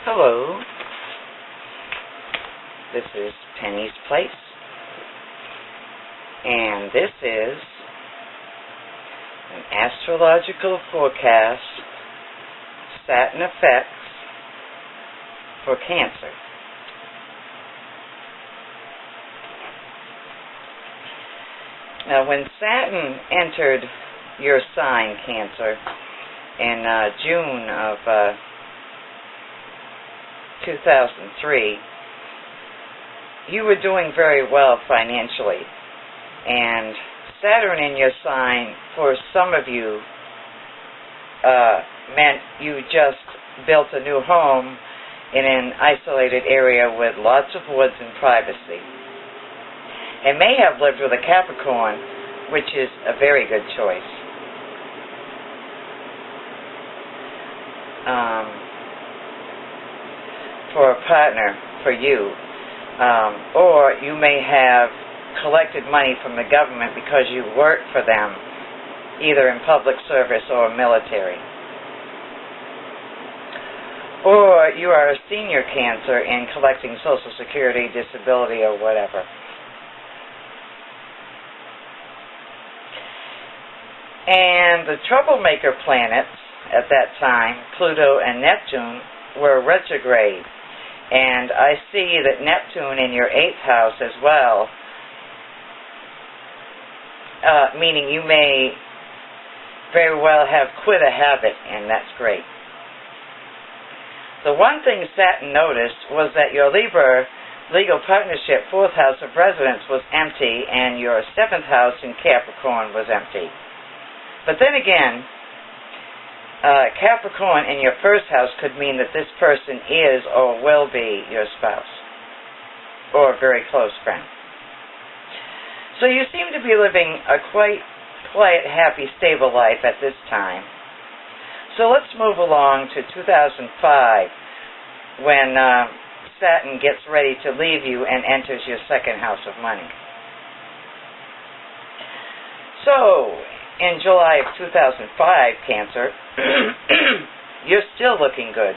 Hello, this is Penny's Place, and this is an astrological forecast, Saturn effects for Cancer. Now, when Saturn entered your sign, Cancer, in June of 2003, you were doing very well financially, and Saturn in your sign, for some of you, meant you just built a new home in an isolated area with lots of woods and privacy, and may have lived with a Capricorn, which is a very good choice. For a partner, for you, or you may have collected money from the government because you work for them, either in public service or military. Or you are a senior Cancer in collecting Social Security, disability, or whatever. And the troublemaker planets at that time, Pluto and Neptune, were retrograde. And I see that Neptune in your 8th house as well, meaning you may very well have quit a habit, and that's great. The one thing Saturn noticed was that your legal partnership 4th house of residence was empty, and your 7th house in Capricorn was empty. But then again, Capricorn in your 1st house could mean that this person is or will be your spouse or a very close friend. So you seem to be living a quite quiet, happy, stable life at this time. So let's move along to 2005, when Saturn gets ready to leave you and enters your 2nd house of money. So, in July of 2005, Cancer, you're still looking good.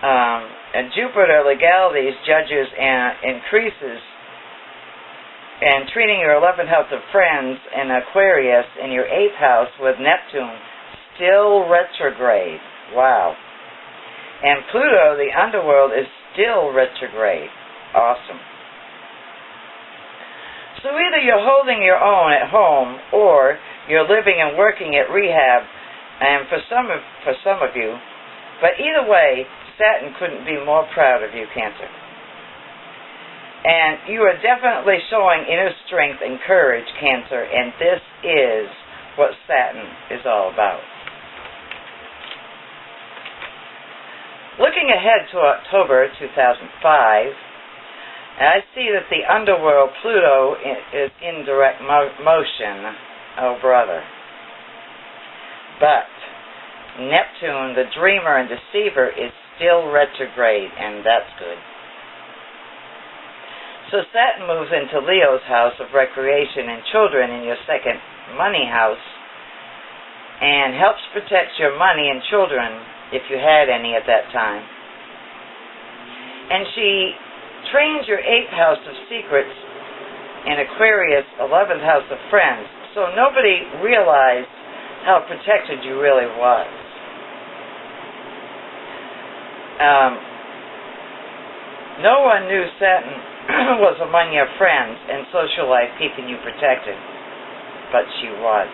And Jupiter legalities, judges, and increases, and treating your 11th house of friends in Aquarius in your 8th house with Neptune still retrograde. Wow. And Pluto, the underworld, is still retrograde. Awesome. So either you're holding your own at home, or you're living and working at rehab, and for some of you, but either way, Saturn couldn't be more proud of you, Cancer. And you are definitely showing inner strength and courage, Cancer, and this is what Saturn is all about. Looking ahead to October 2005, I see that the underworld, Pluto, is in direct motion. Oh, brother. But Neptune, the dreamer and deceiver, is still retrograde, and that's good. So Saturn moves into Leo's house of recreation and children in your 2nd money house, and helps protect your money and children, if you had any at that time. And she trains your 8th house of secrets in Aquarius, 11th house of friends, so nobody realized how protected you really was. No one knew Saturn was among your friends and social life keeping you protected, but she was.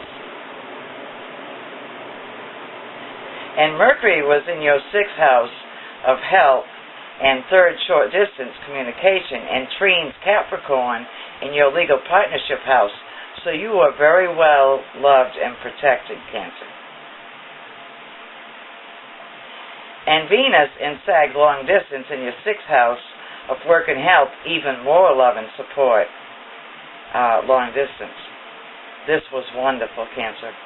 And Mercury was in your 6th house of health and 3rd short distance communication, and trines Capricorn in your legal partnership house, so you are very well loved and protected, Cancer. And Venus in Sag long distance in your 6th house of work and health, even more love and support, long distance. This was wonderful, Cancer.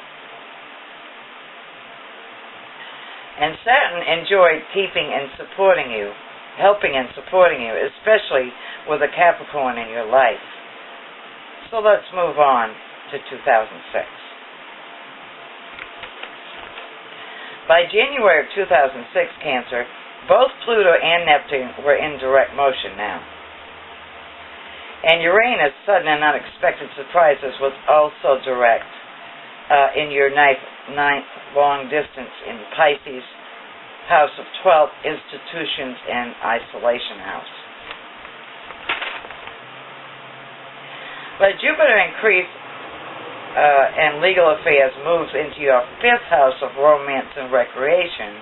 And Saturn enjoyed keeping and supporting you, helping and supporting you, especially with a Capricorn in your life. So let's move on to 2006. By January of 2006, Cancer, both Pluto and Neptune were in direct motion now. And Uranus, sudden and unexpected surprises, was also direct in your ninth long distance in Pisces, house of 12, institutions, and isolation house. But Jupiter increase and legal affairs moves into your 5th house of romance and recreation,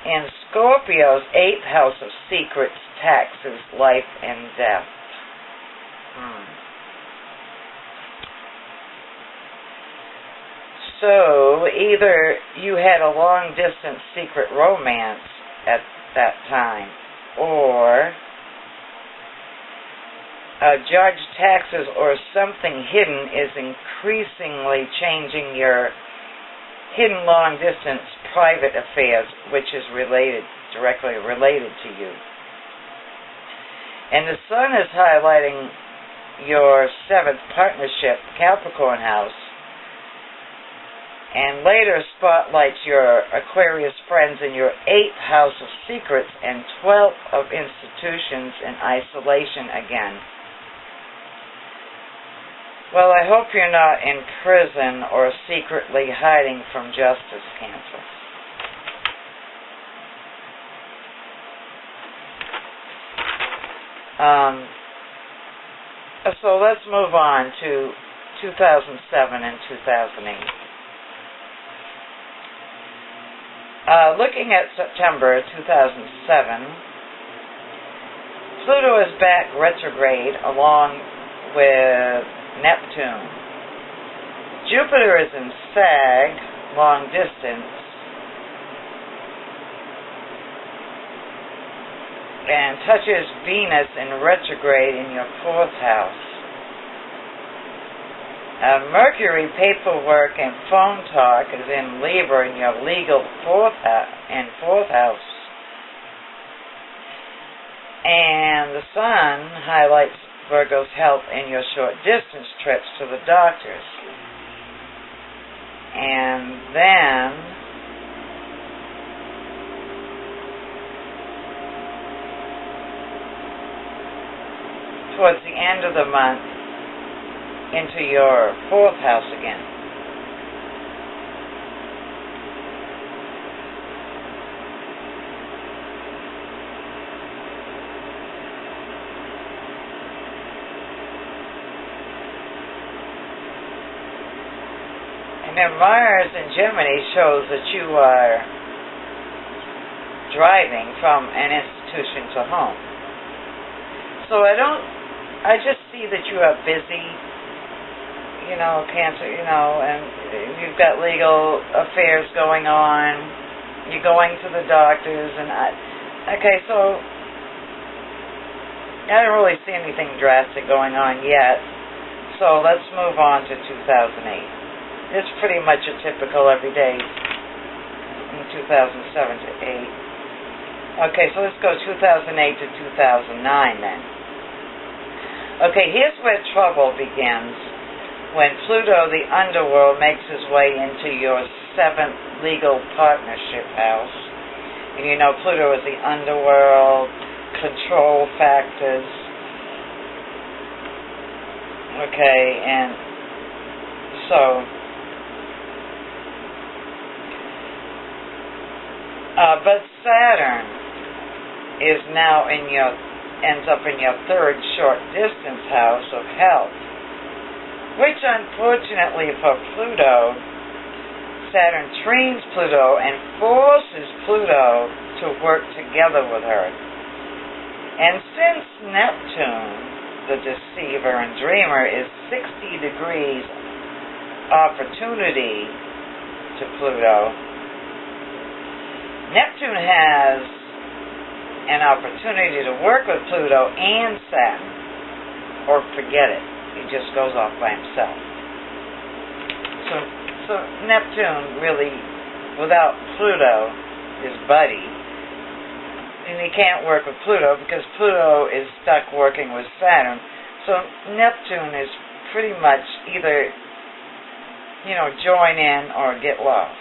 and Scorpio's 8th house of secrets, taxes, life, and death. So, either you had a long-distance secret romance at that time, or judge taxes or something hidden is increasingly changing your hidden long-distance private affairs, which is directly related to you. And the Sun is highlighting your 7th partnership, Capricorn house, and later spotlights your Aquarius friends in your 8th house of secrets and 12th of institutions and isolation again. Well, I hope you're not in prison or secretly hiding from justice, Cancer. So let's move on to 2007 and 2008. Looking at September 2007, Pluto is back retrograde along with Neptune. Jupiter is in Sag, long distance, and touches Venus in retrograde in your 4th house. Mercury, paperwork, and phone talk is in Libra in your legal 4th house. And the Sun highlights Virgo's health in your short distance trips to the doctors. And then towards the end of the month, into your 4th house again. And then Mars in Gemini shows that you are driving from an institution to home. So I just see that you are busy, Cancer, and you've got legal affairs going on, you're going to the doctors, and so I don't really see anything drastic going on yet, so let's move on to 2008. It's pretty much a typical everyday in 2007 to 8. Okay, so let's go 2008 to 2009 then. Okay, here's where trouble begins. When Pluto, the underworld, makes his way into your 7th legal partnership house. And Pluto is the underworld, control factors. Okay, and so but Saturn is now ends up in your 3rd short distance house of health, which unfortunately for Pluto, Saturn trines Pluto and forces Pluto to work together with her. And since Neptune, the deceiver and dreamer, is 60 degrees opportunity to Pluto, Neptune has an opportunity to work with Pluto and Saturn, or forget it. He just goes off by himself. So Neptune really, without Pluto, his buddy, and he can't work with Pluto because Pluto is stuck working with Saturn. So Neptune is pretty much either, join in or get lost.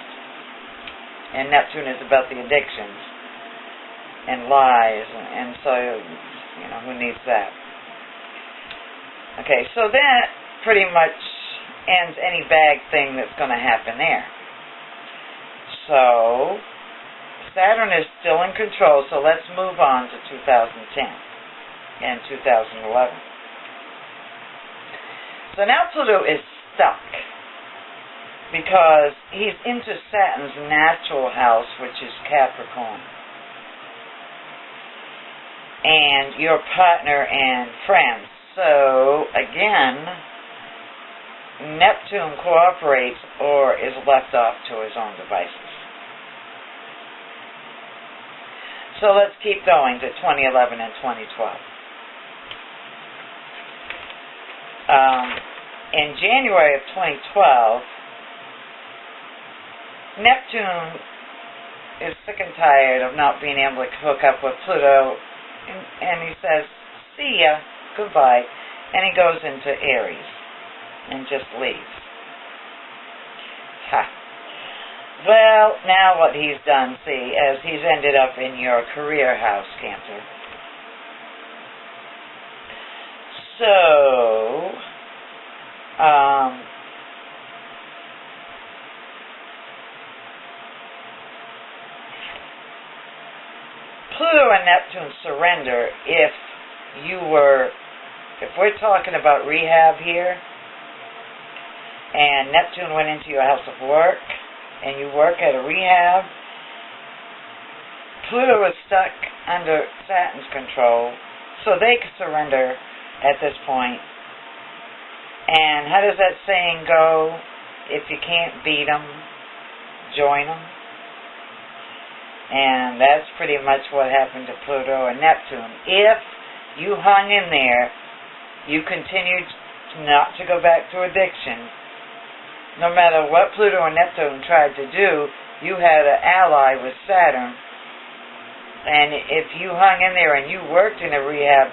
And Neptune is about the addictions and lies, and so, who needs that? Okay, so that pretty much ends any bad thing that's going to happen there. So, Saturn is still in control, so let's move on to 2010 and 2011. So now Pluto is stuck because he's into Saturn's natural house, which is Capricorn. And your partner and friends. So, again, Neptune cooperates or is left off to his own devices. So let's keep going to 2011 and 2012. In January of 2012, Neptune is sick and tired of not being able to hook up with Pluto, and he says, see ya, goodbye, and he goes into Aries and just leaves. Ha. Well, now what he's done, see, as he's ended up in your career house, Cancer. So, Pluto and Neptune surrender if we're talking about rehab here, and Neptune went into your house of work, and you work at a rehab, Pluto is stuck under Saturn's control, so they can surrender at this point. And how does that saying go? If you can't beat them, join them. And that's pretty much what happened to Pluto and Neptune. If you hung in there, you continued not to go back to addiction, no matter what Pluto and Neptune tried to do, you had an ally with Saturn. And if you hung in there and you worked in a rehab,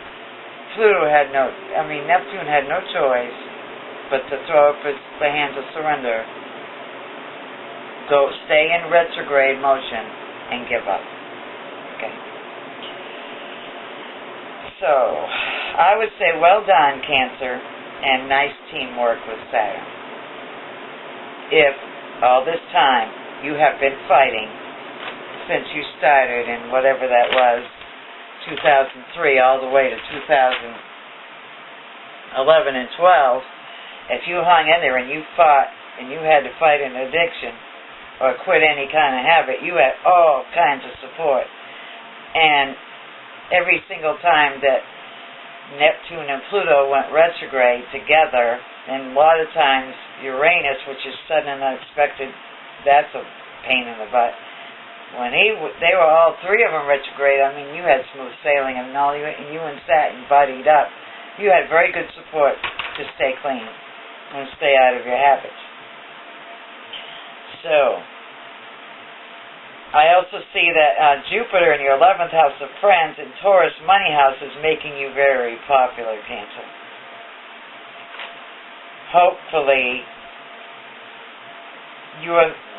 Neptune had no choice but to throw up the hands of surrender, stay in retrograde motion, and give up. Okay. So, I would say well done, Cancer, and nice teamwork with Saturn. If all this time you have been fighting since you started in whatever that was, 2003 all the way to 2011 and 12, if you hung in there and you fought and you had to fight an addiction or quit any kind of habit, you had all kinds of support. And every single time that Neptune and Pluto went retrograde together, and a lot of times Uranus, which is sudden and unexpected, that's a pain in the butt. When they were all three of them retrograde, you had smooth sailing, and you and Saturn buddied up. You had very good support to stay clean and stay out of your habits. So, I also see that Jupiter in your 11th house of friends and Taurus money house is making you very popular, Cancer. Hopefully,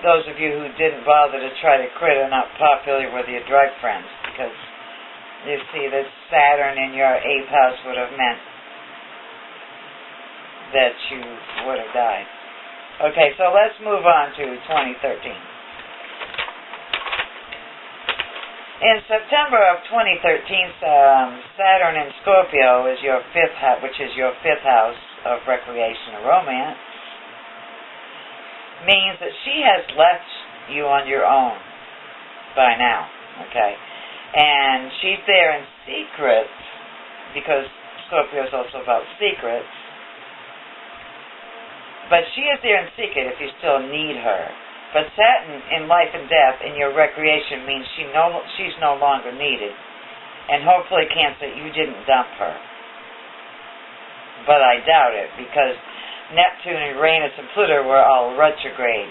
those of you who didn't bother to try to quit are not popular with your drug friends, because you see that Saturn in your 8th house would have meant that you would have died. Okay, so let's move on to 2013. In September of 2013, Saturn in Scorpio is your 5th house, which is your 5th house of recreation and romance, means that she has left you on your own by now, okay? And she's there in secret, because Scorpio is also about secrets, but she is there in secret if you still need her. But Saturn in life and death in your recreation means she's no longer needed. And hopefully, Cancer, you didn't dump her. But I doubt it, because Neptune, Uranus, and Pluto were all retrograde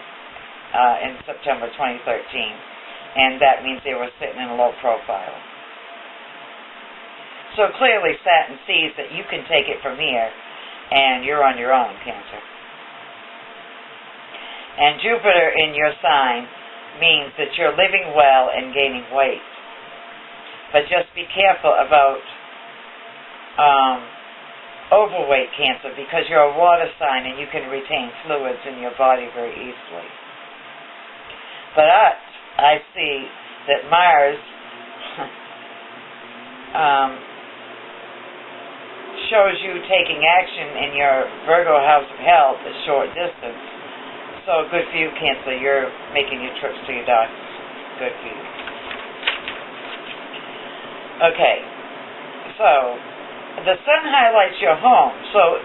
in September 2013. And that means they were sitting in a low profile. So clearly Saturn sees that you can take it from here, and you're on your own, Cancer. And Jupiter in your sign means that you're living well and gaining weight. But just be careful about overweight Cancer, because you're a water sign and you can retain fluids in your body very easily. But I see that Mars shows you taking action in your Virgo house of health a short distance. So good for you, Cancer. You're making your trips to your doctors. Good for you. Okay. So, the sun highlights your home. So,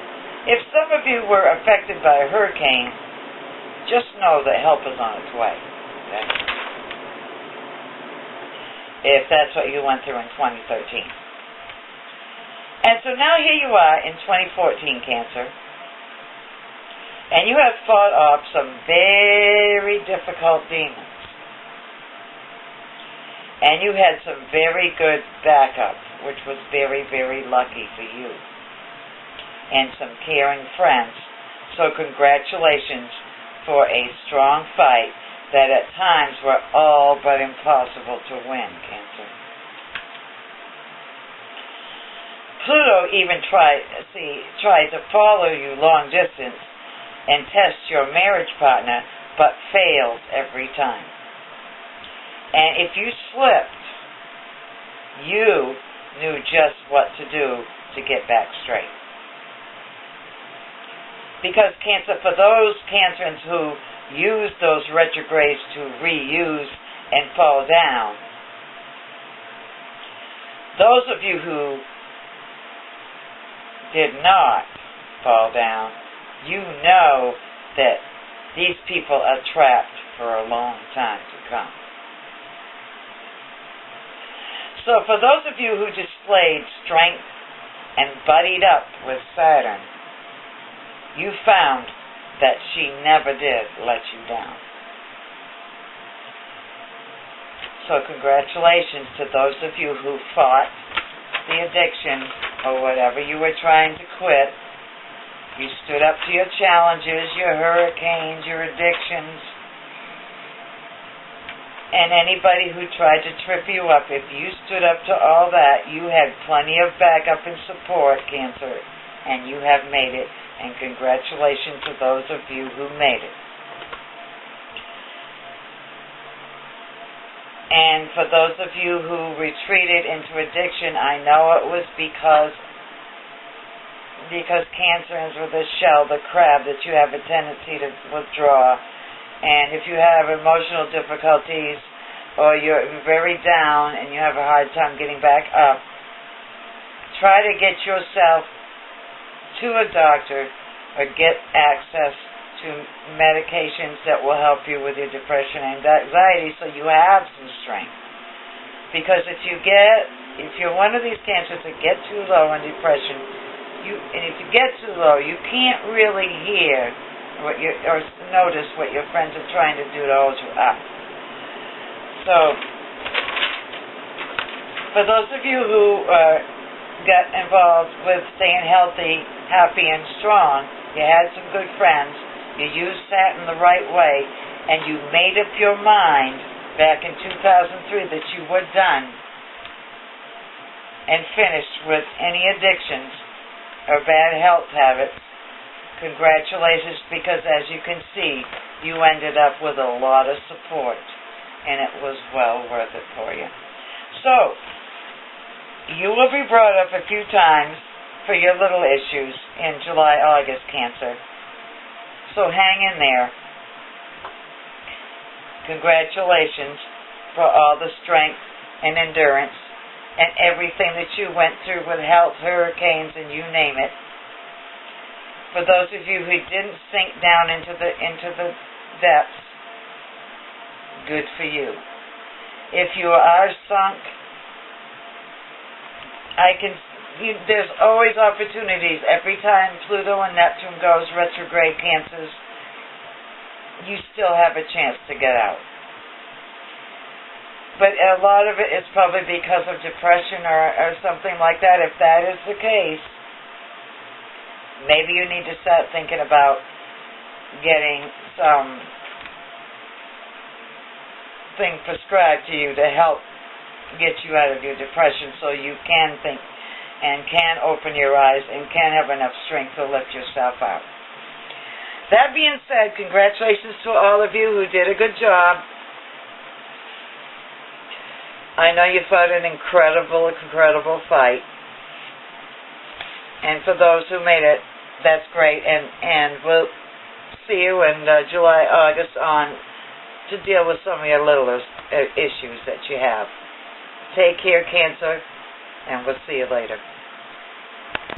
if some of you were affected by a hurricane, just know that help is on its way. Okay? If that's what you went through in 2013. And so now here you are in 2014, Cancer. And you have fought off some very difficult demons. And you had some very good backup, which was very, very lucky for you. And some caring friends. So congratulations for a strong fight that at times were all but impossible to win, Cancer. Pluto even tried to follow you long distance and test your marriage partner, but failed every time. And if you slipped, you knew just what to do to get back straight. Because Cancer, for those Cancerians who use those retrogrades to reuse and fall down, those of you who did not fall down, you know that these people are trapped for a long time to come. So for those of you who displayed strength and buddied up with Saturn, you found that she never did let you down. So congratulations to those of you who fought the addiction or whatever you were trying to quit. You stood up to your challenges, your hurricanes, your addictions. And anybody who tried to trip you up, if you stood up to all that, you had plenty of backup and support, Cancer, and you have made it. And congratulations to those of you who made it. And for those of you who retreated into addiction, I know it was because Cancerians with the shell, the crab, that you have a tendency to withdraw. And if you have emotional difficulties or you're very down and you have a hard time getting back up, try to get yourself to a doctor or get access to medications that will help you with your depression and anxiety so you have some strength. Because if you're one of these Cancers that get too low in depression, if you get too low, you can't really hear or notice what your friends are trying to do to hold you up. So, for those of you who got involved with staying healthy, happy, and strong, you had some good friends, you used Saturn the right way, and you made up your mind back in 2003 that you were done and finished with any addictions or bad health habits. Congratulations, because as you can see, you ended up with a lot of support, and it was well worth it for you. So, you will be brought up a few times for your little issues in July, August, Cancer. So hang in there. Congratulations for all the strength and endurance and everything that you went through with health, hurricanes, and you name it. For those of you who didn't sink down into the depths, good for you. If you are sunk, there's always opportunities. Every time Pluto and Neptune goes retrograde, Cancers, you still have a chance to get out. But a lot of it is probably because of depression or something like that. If that is the case, maybe you need to start thinking about getting some something prescribed to you to help get you out of your depression so you can think and can open your eyes and can have enough strength to lift yourself out. That being said, congratulations to all of you who did a good job. I know you fought an incredible fight. And for those who made it, that's great. And we'll see you in July, August on to deal with some of your littlest issues that you have. Take care, Cancer, and we'll see you later.